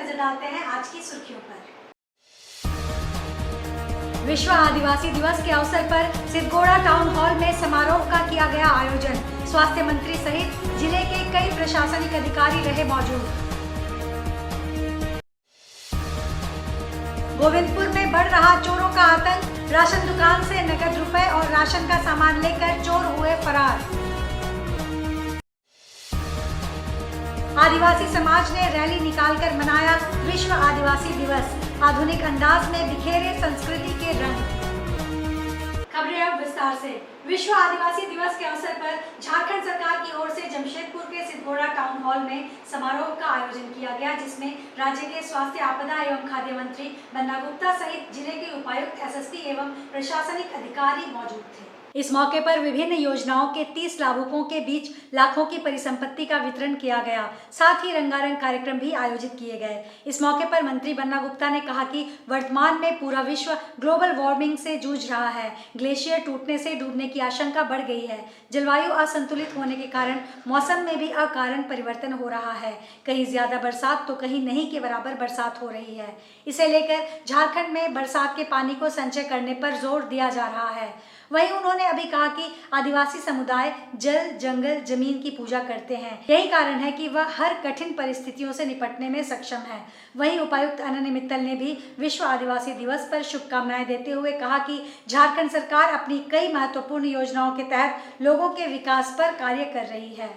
नजर डालते हैं आज की सुर्खियों पर। विश्व आदिवासी दिवस के अवसर पर सिद्धगोड़ा टाउन हॉल में समारोह का किया गया आयोजन। स्वास्थ्य मंत्री सहित जिले के कई प्रशासनिक अधिकारी रहे मौजूद। गोविंदपुर में बढ़ रहा चोरों का आतंक। राशन दुकान से नकद रुपए और राशन का सामान लेकर चोर हुए फरार। आदिवासी समाज ने रैली निकालकर मनाया विश्व आदिवासी दिवस। आधुनिक अंदाज में बिखेरे संस्कृति के रंग। खबरें अब विस्तार से। विश्व आदिवासी दिवस के अवसर पर झारखंड सरकार की ओर से जमशेदपुर के सिद्धगोड़ा टाउन हॉल में समारोह का आयोजन किया गया, जिसमें राज्य के स्वास्थ्य, आपदा एवं खाद्य मंत्री बन्ना गुप्ता सहित जिले के उपायुक्त, एसएसपी एवं प्रशासनिक अधिकारी मौजूद थे। इस मौके पर विभिन्न योजनाओं के 30 लाभुकों के बीच लाखों की परिसंपत्ति का वितरण किया गया। साथ ही रंगारंग कार्यक्रम भी आयोजित किए गए। इस मौके पर मंत्री बन्ना गुप्ता ने कहा कि वर्तमान में पूरा विश्व ग्लोबल वार्मिंग से जूझ रहा है। ग्लेशियर टूटने से डूबने की आशंका बढ़ गई है। जलवायु असंतुलित होने के कारण मौसम में भी अकारण परिवर्तन हो रहा है। कहीं ज्यादा बरसात तो कहीं नहीं के बराबर बरसात हो रही है। इसे लेकर झारखंड में बरसात के पानी को संचय करने पर जोर दिया जा रहा है। वहीं उन्होंने अभी कहा कि आदिवासी समुदाय जल, जंगल, जमीन की पूजा करते हैं। यही कारण है कि वह हर कठिन परिस्थितियों से निपटने में सक्षम है। वहीं उपायुक्त अनन्य मित्तल ने भी विश्व आदिवासी दिवस पर शुभकामनाएं देते हुए कहा कि झारखंड सरकार अपनी कई महत्वपूर्ण योजनाओं के तहत लोगों के विकास पर कार्य कर रही है।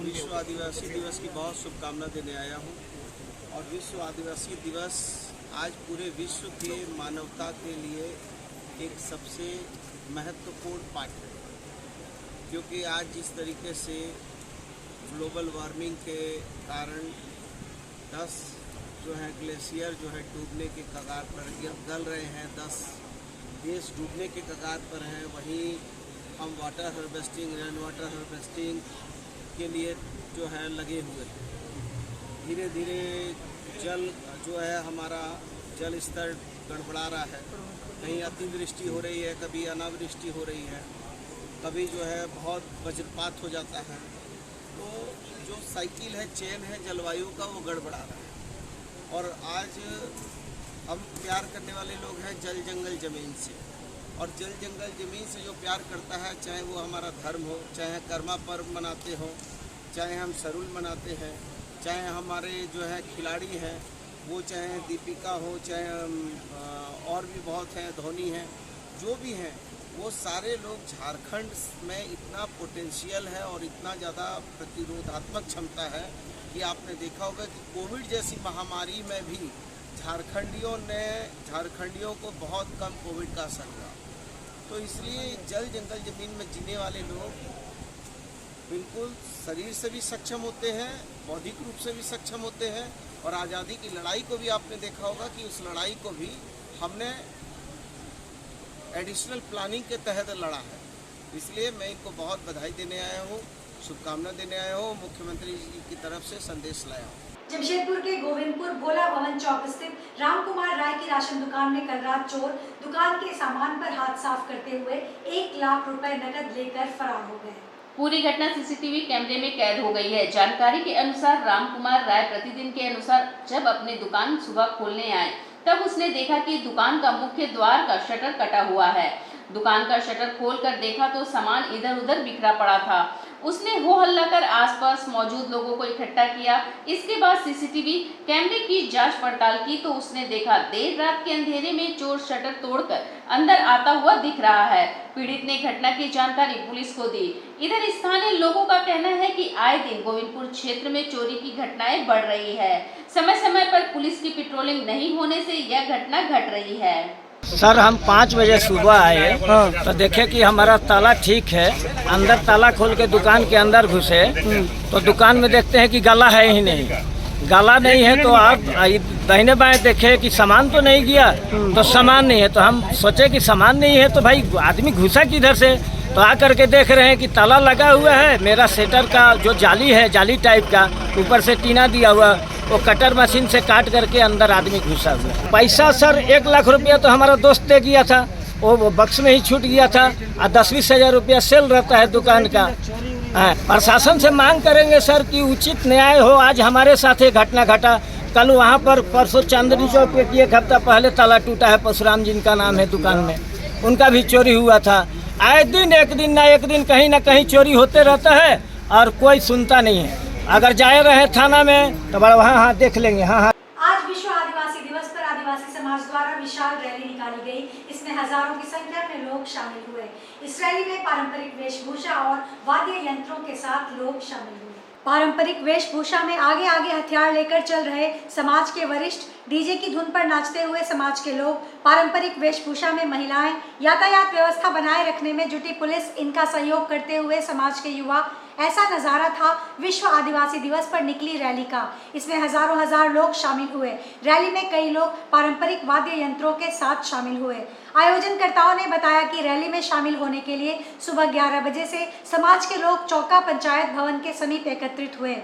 विश्व आदिवासी दिवस की बहुत शुभकामना देने आया हूँ और विश्व आदिवासी दिवस आज पूरे विश्व के मानवता के लिए एक सबसे महत्वपूर्ण पाठ है, क्योंकि आज जिस तरीके से ग्लोबल वार्मिंग के कारण 10 जो है ग्लेशियर जो है डूबने के कगार पर गल रहे हैं, 10 देश डूबने के कगार पर हैं, वहीं हम water harvesting, rain water harvesting के लिए जो है लगे हुए हैं। धीरे धीरे जल जो है हमारा जल स्तर गड़बड़ा रहा है। कहीं अतिवृष्टि हो रही है, कभी अनावृष्टि हो रही है, कभी जो है बहुत वज्रपात हो जाता है। तो जो साइकिल है, चेन है जलवायु का, वो गड़बड़ा रहा है। और आज हम प्यार करने वाले लोग हैं जल, जंगल, ज़मीन से। और जल, जंगल, ज़मीन से जो प्यार करता है, चाहे वो हमारा धर्म हो, चाहे कर्मा पर्व मनाते हो, चाहे हम सरुल मनाते हैं, चाहे हमारे जो है खिलाड़ी हैं, वो चाहे दीपिका हो, चाहे और भी बहुत हैं, धोनी हैं, जो भी हैं, वो सारे लोग झारखंड में इतना पोटेंशियल है और इतना ज़्यादा प्रतिरोधात्मक क्षमता है कि आपने देखा होगा कि कोविड जैसी महामारी में भी झारखंडियों को बहुत कम कोविड का असर हुआ। तो इसलिए जल, जंगल, ज़मीन में जीने वाले लोग बिल्कुल शरीर से भी सक्षम होते हैं, बौद्धिक रूप से भी सक्षम होते हैं। और आज़ादी की लड़ाई को भी आपने देखा होगा कि उस लड़ाई को भी हमने एडिशनल प्लानिंग के तहत लड़ा है। इसलिए मैं इनको बहुत बधाई देने आया हूँ, शुभकामना देने आया हूँ, मुख्यमंत्री जी की तरफ से संदेश लाया हूँ। जमशेदपुर के गोविंदपुर भोला भवन चौक स्थित रामकुमार राय की राशन दुकान में कल रात चोर दुकान के सामान पर हाथ साफ करते हुए 1 लाख रुपए नकद लेकर फरार हो गए। पूरी घटना सीसीटीवी कैमरे में कैद हो गई है। जानकारी के अनुसार रामकुमार राय प्रतिदिन के अनुसार जब अपनी दुकान सुबह खोलने आए तब उसने देखा कि दुकान का मुख्य द्वार का शटर कटा हुआ है। दुकान का शटर खोलकर देखा तो सामान इधर उधर बिखरा पड़ा था। उसने हो हल्ला कर आसपास मौजूद लोगों को इकट्ठा किया। इसके बाद सीसीटीवी कैमरे की जांच पड़ताल की तो उसने देखा देर रात के अंधेरे में चोर शटर तोड़कर अंदर आता हुआ दिख रहा है। पीड़ित ने घटना की जानकारी पुलिस को दी। इधर स्थानीय लोगों का कहना है कि आए दिन गोविंदपुर क्षेत्र में चोरी की घटनाएं बढ़ रही है। समय समय पर पुलिस की पेट्रोलिंग नहीं होने से यह घटना घट रही है। सर हम 5 बजे सुबह आए तो देखे कि हमारा ताला ठीक है। अंदर ताला खोल के दुकान के अंदर घुसे तो दुकान में देखते हैं कि गला है ही नहीं। गला नहीं है तो आप दाहिने बाएं देखे कि सामान तो नहीं गया, तो सामान नहीं है। तो हम सोचे कि सामान नहीं है तो भाई आदमी घुसा किधर से। तो आ करके देख रहे हैं कि ताला लगा हुआ है। मेरा सेटर का जो जाली है, जाली टाइप का, ऊपर से टीना दिया हुआ, वो कटर मशीन से काट करके अंदर आदमी घुसा हुआ। पैसा सर 1 लाख रुपया तो हमारा दोस्त दे गया था, वो बक्स में ही छूट गया था। और 10-20 हज़ार रुपया सेल रहता है दुकान का। प्रशासन से मांग करेंगे सर कि उचित न्याय हो। आज हमारे साथ ये घटना घटा, कल वहाँ पर परसों चांदनी चौक पे एक हफ्ता पहले ताला टूटा है, परशुराम जिनका नाम है दुकान में, उनका भी चोरी हुआ था। आए दिन एक दिन कहीं ना कहीं चोरी होते रहता है और कोई सुनता नहीं है। अगर जाए रहे थाना में तो बड़ा वहाँ देख लेंगे। हाँ। आज विश्व आदिवासी दिवस पर आदिवासी समाज द्वारा विशाल रैली निकाली गई। इसमें हजारों की संख्या में लोग शामिल हुए। इस रैली में पारंपरिक वेशभूषा और वाद्य यंत्रों के साथ लोग शामिल हुए। पारंपरिक वेशभूषा में आगे आगे हथियार लेकर चल रहे समाज के वरिष्ठ, डीजे की धुन पर नाचते हुए समाज के लोग, पारंपरिक वेशभूषा में महिलाएं, यातायात व्यवस्था बनाए रखने में जुटी पुलिस, इनका सहयोग करते हुए समाज के युवा। ऐसा नज़ारा था विश्व आदिवासी दिवस पर निकली रैली का। इसमें हजार लोग शामिल हुए। रैली में कई लोग पारंपरिक वाद्य यंत्रों के साथ शामिल हुए। आयोजनकर्ताओं ने बताया कि रैली में शामिल होने के लिए सुबह 11 बजे से समाज के लोग चौका पंचायत भवन के समीप एकत्रित हुए,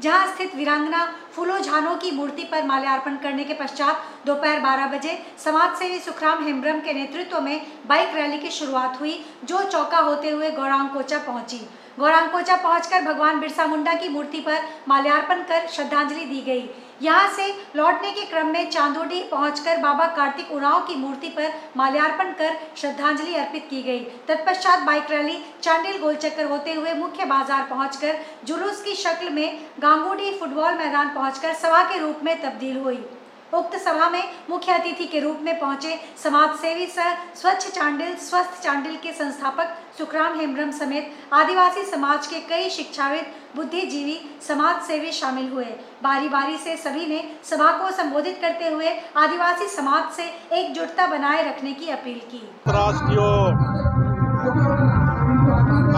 जहां स्थित वीरांगना फूलो झानो की मूर्ति पर माल्यार्पण करने के पश्चात दोपहर 12 बजे समाज सेवी सुखराम हेम्ब्रम के नेतृत्व में बाइक रैली की शुरुआत हुई, जो चौका होते हुए गौरांग कोचा पहुंची। गौरांग कोचा पहुंचकर भगवान बिरसा मुंडा की मूर्ति पर माल्यार्पण कर श्रद्धांजलि दी गई। यहां से लौटने के क्रम में चांदोडी पहुंचकर बाबा कार्तिक उरांव की मूर्ति पर माल्यार्पण कर श्रद्धांजलि अर्पित की गई। तत्पश्चात बाइक रैली चांडिल गोलचक्कर होते हुए मुख्य बाजार पहुंचकर जुलूस की शक्ल में गांगुडी फुटबॉल मैदान पहुंचकर सभा के रूप में तब्दील हुई। उक्त सभा में मुख्य अतिथि के रूप में पहुंचे समाज सेवी सह स्वच्छ चांडिल स्वस्थ चांडिल के संस्थापक सुखराम हेम्ब्रम समेत आदिवासी समाज के कई शिक्षाविद, बुद्धिजीवी, समाज सेवी शामिल हुए। बारी बारी से सभी ने सभा को संबोधित करते हुए आदिवासी समाज से एकजुटता बनाए रखने की अपील की। राष्ट्रीय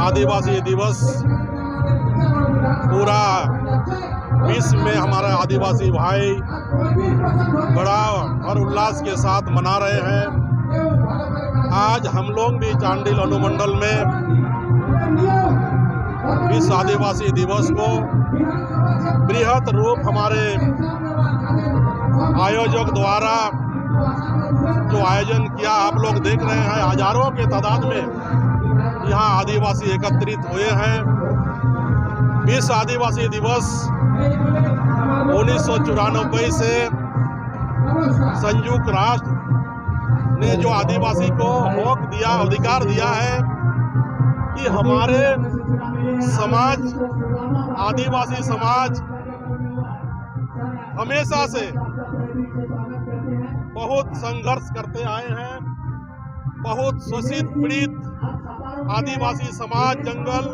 आदिवासी दिवस पूरा विश्व में हमारे आदिवासी भाई बड़ा और उल्लास के साथ मना रहे हैं। आज हम लोग भी चांडिल अनुमंडल में विश्व आदिवासी दिवस को बृहत रूप हमारे आयोजक द्वारा जो आयोजन किया, आप लोग देख रहे हैं हजारों के तादाद में यहाँ आदिवासी एकत्रित हुए हैं। विश्व आदिवासी दिवस 1994 से संयुक्त राष्ट्र ने जो आदिवासी को हक दिया, अधिकार दिया है कि हमारे समाज, आदिवासी समाज हमेशा से बहुत संघर्ष करते आए हैं। बहुत शोषित पीड़ित आदिवासी समाज जंगल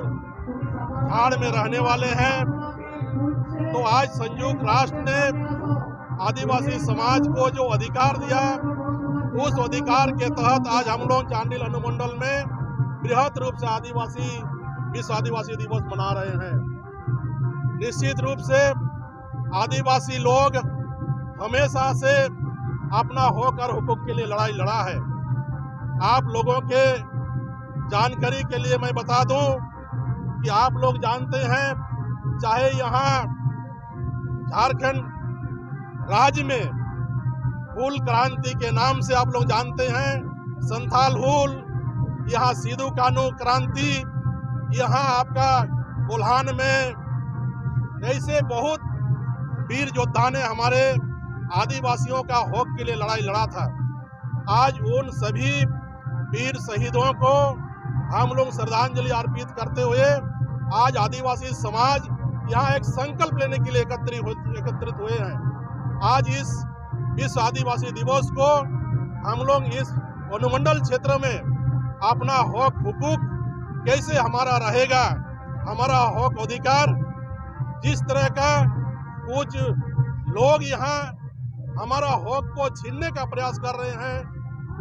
झाड़ में रहने वाले हैं। तो आज संयुक्त राष्ट्र ने आदिवासी समाज को जो अधिकार दिया, उस अधिकार के तहत आज हम लोग चांडिल अनुमंडल में बृहत रूप से विश्व आदिवासी दिवस मना रहे हैं। निश्चित रूप से आदिवासी लोग हमेशा से अपना हक और हुकूक के लिए लड़ाई लड़ा है। आप लोगों के जानकारी के लिए मैं बता दूं कि आप लोग जानते हैं, चाहे यहाँ झारखंड राज्य में हुल क्रांति के नाम से आप लोग जानते हैं, संथाल हुल, यहाँ सिद्धू कानू क्रांति, यहाँ आपका कोल्हान में ऐसे बहुत वीर योद्धा ने हमारे आदिवासियों का हक के लिए लड़ाई लड़ा था। आज उन सभी वीर शहीदों को हम लोग श्रद्धांजलि अर्पित करते हुए आज आदिवासी समाज यहाँ एक संकल्प लेने के लिए एकत्रित हुए हैं। आज इस विश्व आदिवासी दिवस को हम लोग इस अनुमंडल क्षेत्र में अपना हक हुकूक कैसे हमारा रहेगा, हमारा हक अधिकार, जिस तरह का कुछ लोग यहाँ हमारा हक को छीनने का प्रयास कर रहे हैं,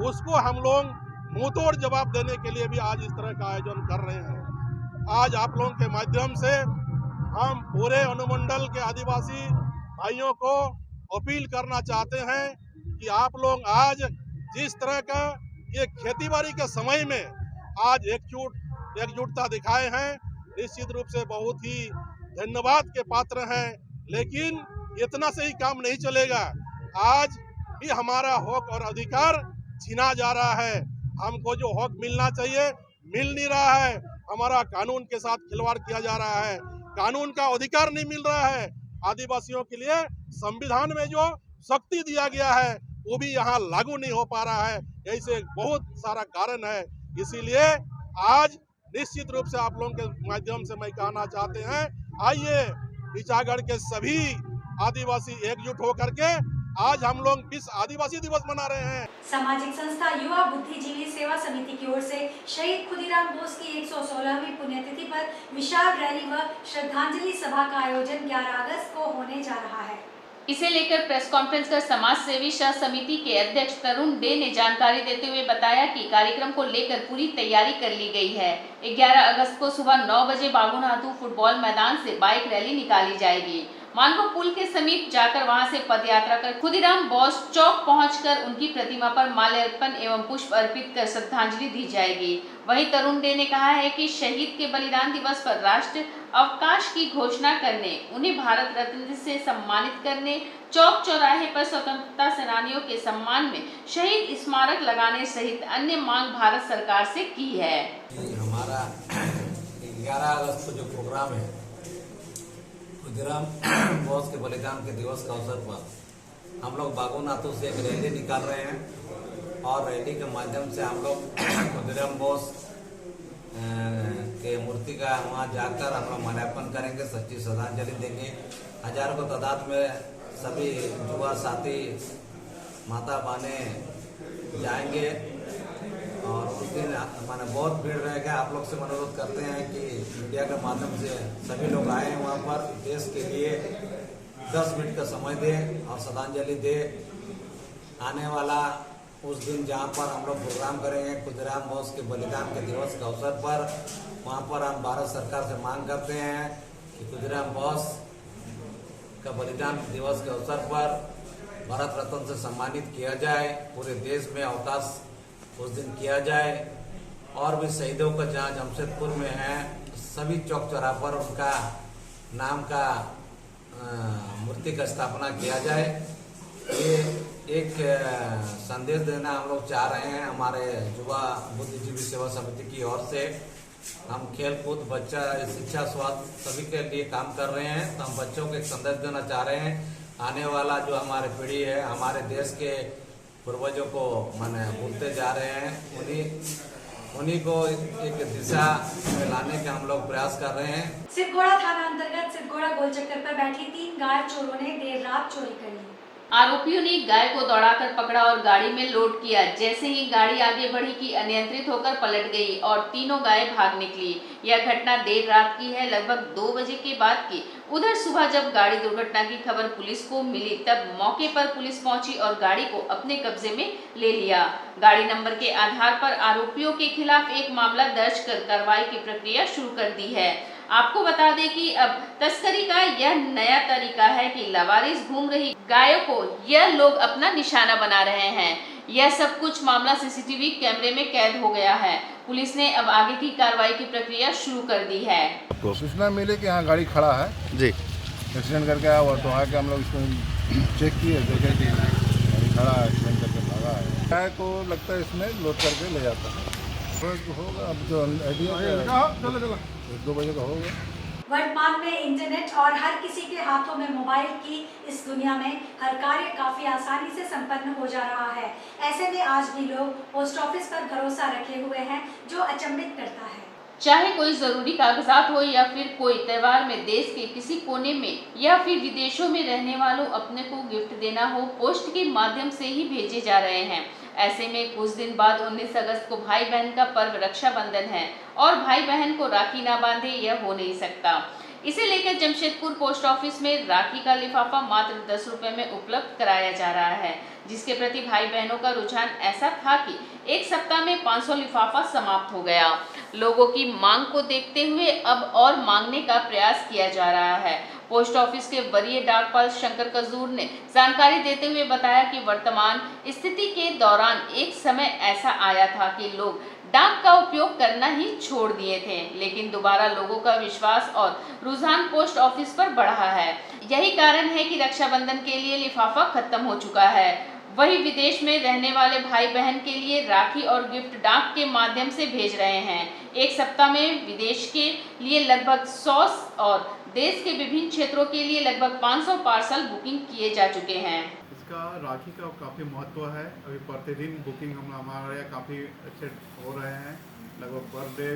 उसको हम लोग मुंहतोड़ जवाब देने के लिए भी आज इस तरह का आयोजन कर रहे हैं। आज आप लोगों के माध्यम से हम पूरे अनुमंडल के आदिवासी भाइयों को अपील करना चाहते हैं कि आप लोग आज जिस तरह का ये खेतीबाड़ी के समय में आज एकजुटता दिखाए हैं, निश्चित रूप से बहुत ही धन्यवाद के पात्र हैं। लेकिन इतना से ही काम नहीं चलेगा। आज भी हमारा हक और अधिकार छीना जा रहा है। हमको जो हक मिलना चाहिए मिल नहीं रहा है। हमारा कानून के साथ खिलवाड़ किया जा रहा है, कानून का अधिकार नहीं मिल रहा है। आदिवासियों के लिए संविधान में जो शक्ति दिया गया है वो भी यहाँ लागू नहीं हो पा रहा है। ऐसे बहुत सारा कारण है। इसीलिए आज निश्चित रूप से आप लोगों के माध्यम से मैं कहना चाहते हैं, आइए ईचागढ़ के सभी आदिवासी एकजुट होकर के आज हम लोग विश्व आदिवासी दिवस मना रहे हैं। सामाजिक संस्था युवा बुद्धिजीवी सेवा समिति की ओर से शहीद खुदीराम बोस की 116वीं पुण्यतिथि पर विशाल रैली व श्रद्धांजलि सभा का आयोजन 11 अगस्त को होने जा रहा है। इसे लेकर प्रेस कॉन्फ्रेंस कर समाज सेवी शाह समिति के अध्यक्ष तरुण डे ने जानकारी देते हुए बताया कि कार्यक्रम को लेकर पूरी तैयारी कर ली गई है। 11 अगस्त को सुबह 9 बजे बागुनाथू फुटबॉल मैदान से बाइक रैली निकाली जाएगी। मानगो पुल के समीप जाकर वहां से पदयात्रा कर खुदीराम बोस चौक पहुंचकर उनकी प्रतिमा पर माल्यार्पण एवं पुष्प अर्पित कर श्रद्धांजलि दी जाएगी। वहीं तरुण डे ने कहा है कि शहीद के बलिदान दिवस पर राष्ट्र अवकाश की घोषणा करने, उन्हें भारत रत्न से सम्मानित करने, चौक चौराहे पर स्वतंत्रता सेनानियों के सम्मान में शहीद स्मारक लगाने सहित अन्य मांग भारत सरकार से की है। हमारा 11 अगस्त को जो प्रोग्राम है खुदीराम बोस के बलिदान के दिवस के अवसर पर हम लोग बागुनाथू से एक रैली निकाल रहे हैं और रैली के माध्यम से हम लोग खुदीराम बोस के मूर्ति का वहाँ जाकर हम लोग माल्यार्पण करेंगे, सच्ची श्रद्धांजलि देंगे। हजारों को तादाद में सभी युवा साथी माता बहने जाएंगे और उस दिन माने बहुत भीड़ रहेगा। आप लोग से अनुरोध करते हैं कि मीडिया के माध्यम से सभी लोग आए हैं वहाँ पर, देश के लिए 10 मिनट का समय दें और श्रद्धांजलि दें। आने वाला उस दिन जहाँ पर हम लोग प्रोग्राम करेंगे खुदीराम बोस के बलिदान के दिवस के अवसर पर, वहाँ पर हम भारत सरकार से मांग करते हैं कि खुदीराम बोस का बलिदान दिवस के अवसर पर भारत रत्न से सम्मानित किया जाए, पूरे देश में अवकाश उस दिन किया जाए और भी शहीदों का जहाँ जमशेदपुर में है सभी चौक चौराहे पर उनका नाम का मूर्ति का स्थापना किया जाए। ये एक संदेश देना हम लोग चाह रहे हैं। हमारे युवा बुद्धिजीवी सेवा समिति की ओर से हम खेल कूद, बच्चा शिक्षा, स्वास्थ्य सभी के लिए काम कर रहे हैं। तो हम बच्चों को एक संदेश देना चाह रहे हैं, आने वाला जो हमारे पीढ़ी है, हमारे देश के पूर्वजों को माने भूलते जा रहे हैं, उन्हीं को एक दिशा में लाने का हम लोग प्रयास कर रहे हैं। सिद्धगोड़ा थाना अंतर्गत सिद्धगोड़ा गोलचक्कर पर बैठी 3 गाय चोरों ने देर रात चोरी कर ली। आरोपियों ने गाय को दौड़ाकर पकड़ा और गाड़ी में लोड किया। जैसे ही गाड़ी आगे बढ़ी कि अनियंत्रित होकर पलट गई और तीनों गायें भाग निकली। यह घटना देर रात की है, लगभग 2 बजे के बाद की। उधर सुबह जब गाड़ी दुर्घटना की खबर पुलिस को मिली तब मौके पर पुलिस पहुंची और गाड़ी को अपने कब्जे में ले लिया। गाड़ी नंबर के आधार पर आरोपियों के खिलाफ एक मामला दर्ज कर कार्रवाई की प्रक्रिया शुरू कर दी है। आपको बता दें कि अब तस्करी का यह नया तरीका है कि लावारिस घूम रही गायों को यह लोग अपना निशाना बना रहे हैं। यह सब कुछ मामला सीसीटीवी कैमरे में कैद हो गया है। पुलिस ने अब आगे की कार्रवाई की प्रक्रिया शुरू कर दी है। सूचना मिली कि यहाँ गाड़ी खड़ा है जी, एक्सीडेंट करके आया हुआ, तो आके हम लोग इसमें चेक किए, देखे कि गाड़ी खड़ा है, एक्सीडेंट करके भागा है। गाय को लगता है इसमें लोड करके ले जाता है। होगा अब जो आइडिया 1-2 बजे का होगा। वर्तमान में इंटरनेट और हर किसी के हाथों में मोबाइल की इस दुनिया में हर कार्य काफी आसानी से संपन्न हो जा रहा है। ऐसे में आज भी लोग पोस्ट ऑफिस पर भरोसा रखे हुए हैं, जो अचंभित करता है। चाहे कोई जरूरी कागजात हो या फिर कोई त्योहार में देश के किसी कोने में या फिर विदेशों में रहने वालों अपने को गिफ्ट देना हो, पोस्ट के माध्यम से ही भेजे जा रहे हैं। ऐसे में कुछ दिन बाद 19 अगस्त को भाई बहन का पर्व रक्षाबंधन है और भाई बहन को राखी ना बांधे यह हो नहीं सकता। इसे लेकर जमशेदपुर पोस्ट ऑफिस में राखी का लिफाफा मात्र 10 रुपए में उपलब्ध कराया जा रहा है, जिसके प्रति भाई बहनों का रुझान ऐसा था कि एक सप्ताह में 500 लिफाफा समाप्त हो गया। लोगों की मांग को देखते हुए अब और मांगने का प्रयास किया जा रहा है। पोस्ट ऑफिस के वरीय डाकपाल शंकर कजूर ने जानकारी देते हुए बताया कि वर्तमान स्थिति के दौरान एक समय ऐसा आया था कि लोग डाक का उपयोग करना ही छोड़ दिए थे, लेकिन दोबारा लोगों का विश्वास और रुझान पोस्ट ऑफिस पर बढ़ा है। यही कारण है कि रक्षाबंधन के लिए लिफाफा खत्म हो चुका है। वही विदेश में रहने वाले भाई बहन के लिए राखी और गिफ्ट डाक के माध्यम से भेज रहे हैं। एक सप्ताह में विदेश के लिए लगभग 100 और देश के विभिन्न क्षेत्रों के लिए लगभग 500 पार्सल बुकिंग किए जा चुके हैं। इसका राखी का काफ़ी महत्व है। अभी प्रतिदिन बुकिंग हमारे यहाँ काफ़ी अच्छे हो रहे हैं। लगभग पर डे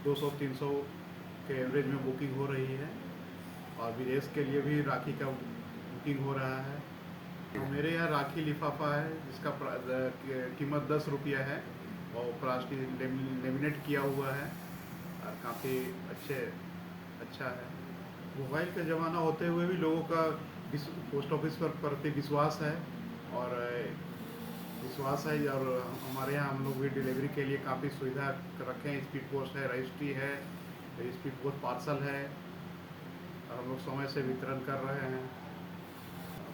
200-300 के एवरेज में बुकिंग हो रही है और विदेश के लिए भी राखी का बुकिंग हो रहा है। तो मेरे यहाँ राखी लिफाफा है जिसका कीमत 10 रुपया है और प्लास्टिक लेमिनेट किया हुआ है और काफ़ी अच्छा है। मोबाइल का ज़माना होते हुए भी लोगों का पोस्ट ऑफिस पर प्रति विश्वास है और हमारे यहाँ हम लोग भी डिलीवरी के लिए काफ़ी सुविधा रखे हैं। स्पीड पोस्ट है, रजिस्ट्री है, स्पीड पोस्ट पार्सल है और हम लोग समय से वितरण कर रहे हैं।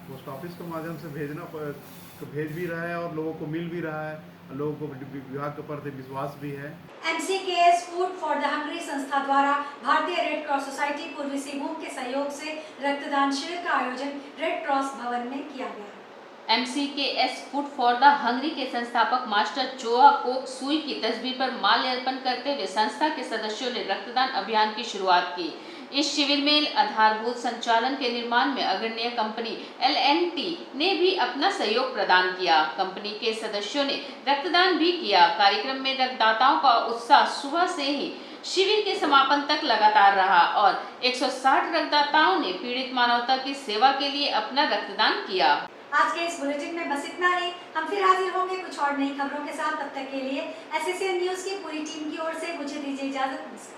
पोस्ट ऑफिस के माध्यम से भेज भी रहा है और लोगों को मिल भी रहा है और लोगों को विभाग के प्रति विश्वास भी है। MCKS food for the hungry संस्था द्वारा भारतीय रेड क्रॉस सोसाइटी पूर्वी सिंहभूम के सहयोग से रक्तदान शिविर का आयोजन रेड क्रॉस भवन में किया गया। MCKS food for the hungry के संस्थापक मास्टर चोआ को सुई की तस्वीर पर माल्यार्पण करते हुए संस्था के सदस्यों ने रक्तदान अभियान की शुरुआत की। इस शिविर में आधारभूत संचालन के निर्माण में अग्रणी कंपनी L&T ने भी अपना सहयोग प्रदान किया। कंपनी के सदस्यों ने रक्तदान भी किया। कार्यक्रम में रक्तदाताओं का उत्साह सुबह से ही शिविर के समापन तक लगातार रहा और 160 रक्तदाताओं ने पीड़ित मानवता की सेवा के लिए अपना रक्तदान किया। आज के इस बुलेटिन में बस इतना ही। हम फिर हाजिर होंगे कुछ और नई खबरों के साथ। तब तक के लिए SSN न्यूज की पूरी टीम की ओर से मुझे दीजिए इजाजत। नमस्कार।